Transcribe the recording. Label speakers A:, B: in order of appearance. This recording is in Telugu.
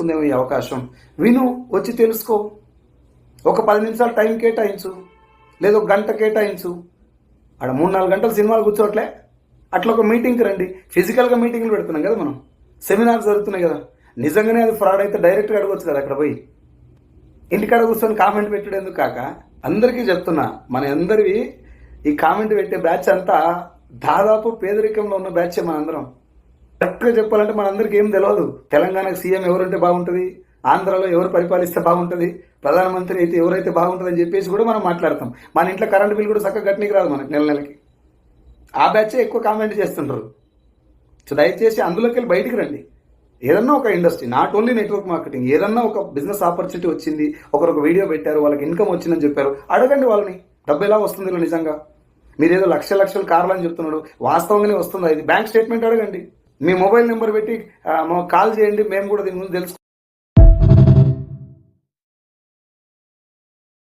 A: వస్తుందేమో ఈ అవకాశం. విను, వచ్చి తెలుసుకో. ఒక 10 నిమిషాలు టైం కేటాయించు, లేదా ఒక గంట కేటాయించు. ఆడ 3-4 గంటలు సినిమాలు కూర్చోట్లే. అట్లా ఒక మీటింగ్కి రండి. ఫిజికల్గా మీటింగ్లు పెడుతున్నాం కదా మనం, సెమినార్స్ జరుగుతున్నాయి కదా. నిజంగానే అది ఫ్రాడ్ అయితే డైరెక్ట్గా అడగొచ్చు కదా అక్కడ పోయి. ఇంటికాడ కూర్చొని కామెంట్ పెట్టడం కాక అందరికీ చెప్తున్నా, మన అందరివి ఈ కామెంట్ పెట్టే బ్యాచ్ అంతా దాదాపు పేదరికంలో ఉన్న బ్యాచ్. మనందరం కరెక్ట్గా చెప్పాలంటే మనందరికీ ఏం తెలియదు. తెలంగాణకు సీఎం ఎవరుంటే బాగుంటుంది, ఆంధ్రాలో ఎవరు పరిపాలిస్తే బాగుంటుంది, ప్రధానమంత్రి అయితే ఎవరైతే బాగుంటుంది అని చెప్పేసి కూడా మనం మాట్లాడతాం. మన ఇంట్లో కరెంట్ బిల్ కూడా చక్కగా గట్టికి రాదు మనకి నెలకి. ఆ బ్యాచే ఎక్కువ కామెంట్ చేస్తుంటారు. సో దయచేసి అందులోకి వెళ్ళి బయటికి రండి. ఏదన్నా ఒక industry, not only network marketing, ఏదన్నా ఒక బిజినెస్ ఆపర్చునిటీ వచ్చింది, ఒకరు వీడియో పెట్టారు, వాళ్ళకి ఇన్కమ్ వచ్చిందని చెప్పారు, అడగండి వాళ్ళని. డబ్బు ఎలా వస్తుంది ఇలా నిజంగా? మీరేదో లక్షల కార్లు అని చెప్తున్నాడు, వాస్తవంగానే వస్తుందా? ఇది బ్యాంక్ స్టేట్మెంట్ అడగండి. మీ మొబైల్ నెంబర్ పెట్టి కాల్ చేయండి, మేము కూడా దీని ముందు తెలుసు.